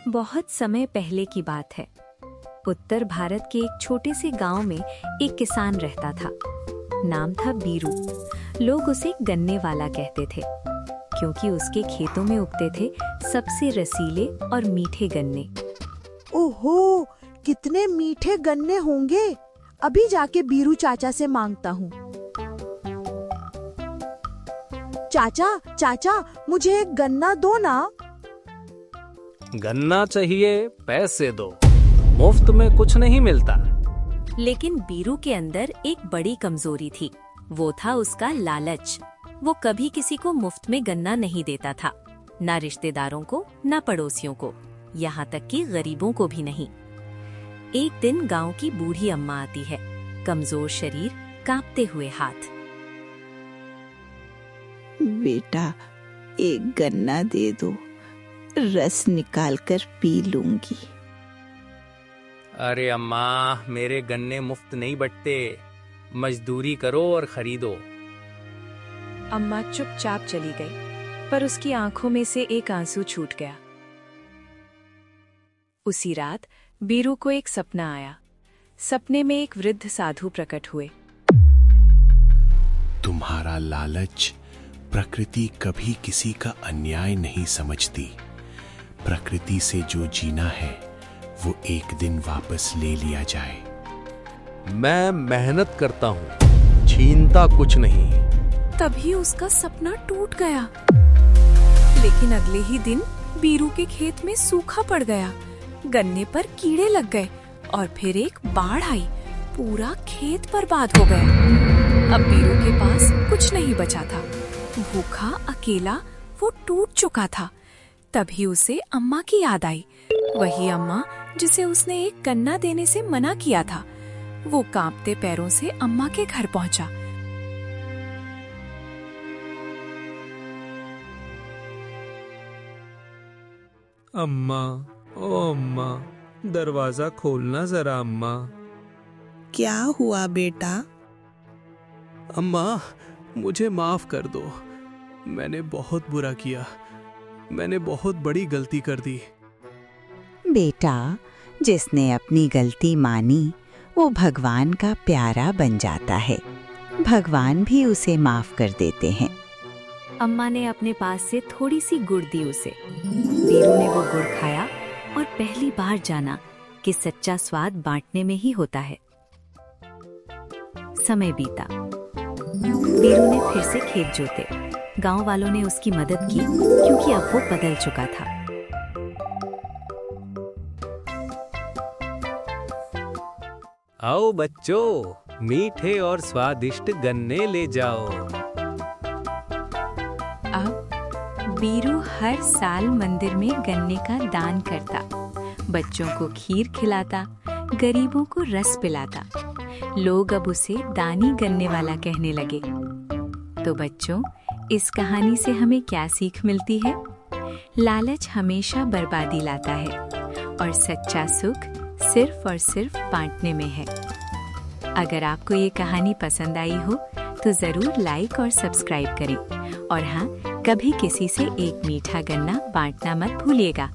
बहुत समय पहले की बात है। उत्तर भारत के एक छोटे से गांव में एक किसान रहता था। नाम था बीरू। लोग उसे गन्ने वाला कहते थे, क्योंकि उसके खेतों में उगते थे सबसे रसीले और मीठे गन्ने। ओहो, कितने मीठे गन्ने होंगे। अभी जाके बीरू चाचा से मांगता हूँ। चाचा, चाचा, मुझे एक गन्ना दो ना। गन्ना चाहिए, पैसे दो, मुफ्त में कुछ नहीं मिलता। लेकिन बीरू के अंदर एक बड़ी कमजोरी थी। वो था उसका लालच। वो कभी किसी को मुफ्त में गन्ना नहीं देता था, ना रिश्तेदारों को, ना पड़ोसियों को, यहाँ तक कि गरीबों को भी नहीं। एक दिन गांव की बूढ़ी अम्मा आती है, कमजोर शरीर, कांपते हुए हाथ। बेटा, एक गन्ना दे दो, रस निकाल कर पी लूंगी। अरे अम्मा, मेरे गन्ने मुफ्त नहीं बंटते, मजदूरी करो और खरीदो। अम्मा चुपचाप चली गई, पर उसकी आंखों में से एक आंसू छूट गया। उसी रात बीरू को एक सपना आया। सपने में एक वृद्ध साधु प्रकट हुए। तुम्हारा लालच, प्रकृति कभी किसी का अन्याय नहीं समझती। प्रकृति से जो जीना है वो एक दिन वापस ले लिया जाए। मैं मेहनत करता हूँ, छीनता कुछ नहीं। तभी उसका सपना टूट गया। लेकिन अगले ही दिन बीरू के खेत में सूखा पड़ गया, गन्ने पर कीड़े लग गए और फिर एक बाढ़ आई। पूरा खेत बर्बाद हो गया। अब बीरू के पास कुछ नहीं बचा था। भूखा, अकेला वो टूट चुका था। तभी उसे अम्मा की याद आई, वही अम्मा जिसे उसने एक गन्ना देने से मना किया था। वो कांपते पैरों से अम्मा के घर पहुंचा। अम्मा, ओ अम्मा, दरवाजा खोलना जरा अम्मा। क्या हुआ बेटा? अम्मा, मुझे माफ कर दो। मैंने बहुत बुरा किया, मैंने बहुत बड़ी गलती कर दी। बेटा, जिसने अपनी गलती मानी वो भगवान का प्यारा बन जाता है। भगवान भी उसे माफ कर देते हैं। अम्मा ने अपने पास से थोड़ी सी गुड़ दी उसे। बीरू ने वो गुड़ खाया और पहली बार जाना कि सच्चा स्वाद बांटने में ही होता है। समय बीता। बीरू ने फिर से खेत जोते। गांव वालों ने उसकी मदद की, क्योंकि अब वो बदल चुका था। आओ बच्चों, मीठे और स्वादिष्ट गन्ने ले जाओ। अब बीरू हर साल मंदिर में गन्ने का दान करता, बच्चों को खीर खिलाता, गरीबों को रस पिलाता। लोग अब उसे दानी गन्ने वाला कहने लगे। तो बच्चों, इस कहानी से हमें क्या सीख मिलती है? लालच हमेशा बर्बादी लाता है और सच्चा सुख सिर्फ और सिर्फ बांटने में है। अगर आपको ये कहानी पसंद आई हो तो जरूर लाइक और सब्सक्राइब करें। और हाँ, कभी किसी से एक मीठा गन्ना बांटना मत भूलिएगा।